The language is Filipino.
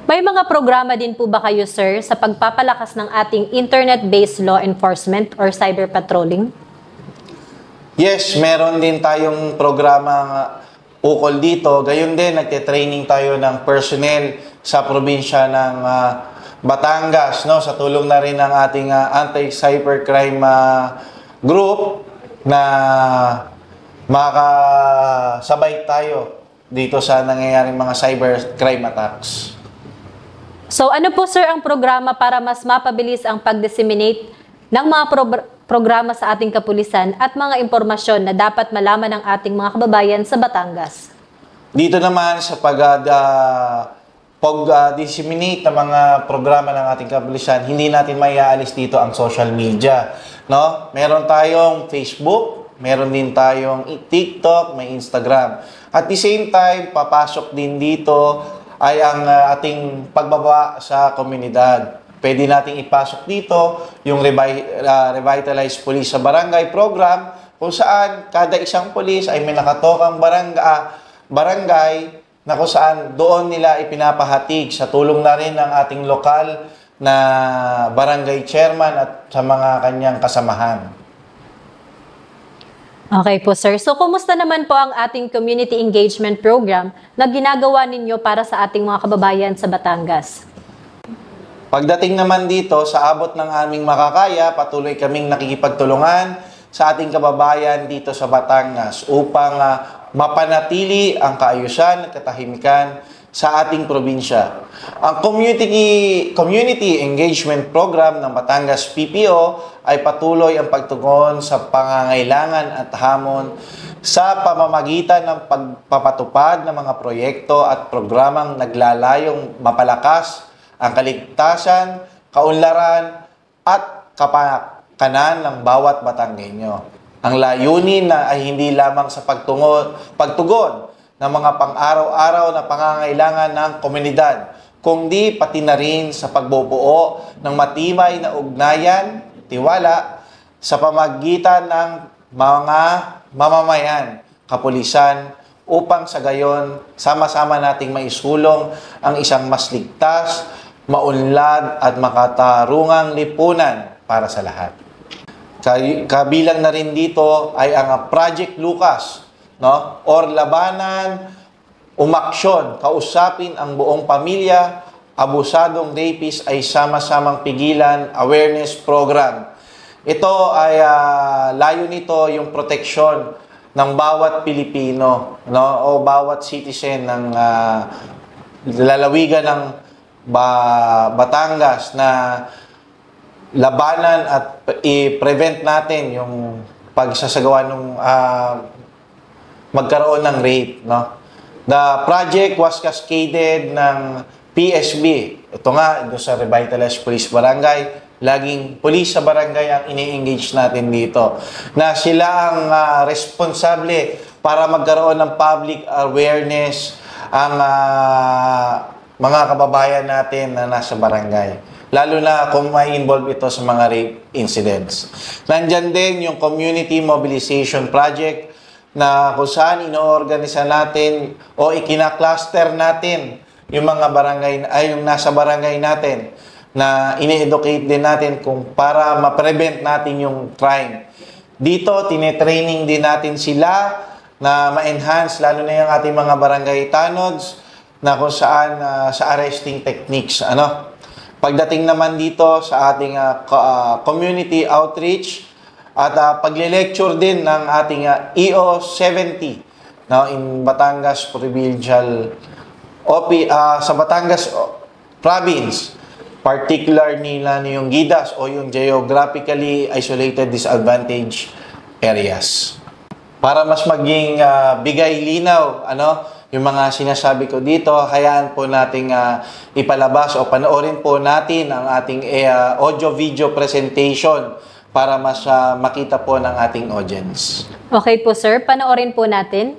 May mga programa din po ba kayo, sir, sa pagpapalakas ng ating internet-based law enforcement or cyber patrolling? Yes, meron din tayong programa ukol dito. Gayon din, nagte-training tayo ng personnel sa probinsya ng Batangas, no? Sa tulong na rin ng ating anti-cybercrime group na makasabay tayo dito sa nangyayaring mga cybercrime attacks. So ano po, sir, ang programa para mas mapabilis ang pag-disseminate ng mga programa sa ating kapulisan at mga impormasyon na dapat malaman ng ating mga kababayan sa Batangas? Dito naman sa pag-disseminate ng mga programa ng ating kapulisan, hindi natin maiaalis dito ang social media, no? Meron tayong Facebook, meron din tayong TikTok, may Instagram. At the same time, papasok din dito ay ang ating pagbaba sa komunidad. Pwede nating ipasok dito yung Revitalized Police sa Barangay program, kung saan kada isang police ay may nakatokang barangay na kung saan doon nila ipinapahatig sa tulong na rin ng ating lokal na barangay chairman at sa mga kanyang kasamahan. Okay po, sir. So, kumusta naman po ang ating community engagement program na ginagawa ninyo para sa ating mga kababayan sa Batangas? Pagdating naman dito, sa abot ng aming makakaya, patuloy kaming nakikipagtulungan sa ating kababayan dito sa Batangas upang mapanatili ang kaayusan at katahimikan sa ating probinsya. Ang Community Engagement Program ng Batangas PPO ay patuloy ang pagtugon sa pangangailangan at hamon sa pamamagitan ng pagpapatupad ng mga proyekto at programang naglalayong mapalakas ang kaligtasan, kaunlaran at kapakanan ng bawat Batanggenyo. Ang layunin na ay hindi lamang sa pagtugon ng mga pang-araw-araw na pangangailangan ng komunidad, kundi pati na rin sa pagbubuo ng matibay na ugnayan, tiwala, sa pamagitan ng mga mamamayan, kapulisan, upang sa gayon, sama-sama nating maisulong ang isang mas ligtas, maunlad at makatarungang lipunan para sa lahat. Kabilang na rin dito ay ang Project Lucas, no? Or labanan, umaksyon, kausapin ang buong pamilya, abusadong rapist ay sama-samang pigilan, awareness program. Ito ay layo nito yung proteksyon ng bawat Pilipino, no? O bawat citizen ng lalawigan ng Batangas na labanan at i-prevent natin yung pagsasagawa ng magkaroon ng rape, no? The project was cascaded ng PSB. Ito nga, doon sa Revitalized Police Barangay, laging police sa barangay ang ini-engage natin dito. Na sila ang responsable para magkaroon ng public awareness ang mga kababayan natin na nasa barangay. Lalo na kung may involve ito sa mga rape incidents. Nandyan din yung Community Mobilization Project na kung saan inoorganisa natin o ikina-cluster natin yung mga barangay ay yung nasa barangay natin na ini-educate din natin kung para ma-prevent natin yung crime. Dito tinetraining din natin sila na ma-enhance lalo na yung ating mga barangay tanods na kung saan sa arresting techniques, Pagdating naman dito sa ating community outreach at pagle-lecture din ng ating EO 70 in Batangas Provincial sa Batangas Province, particular nila yung GIDAS o yung Geographically Isolated Disadvantaged Areas. Para mas maging bigay linaw, yung mga sinasabi ko dito, hayaan po nating ipalabas o panoorin po natin ang ating audio-video presentation para mas makita po ng ating audience. Okay po, sir. Panoorin po natin.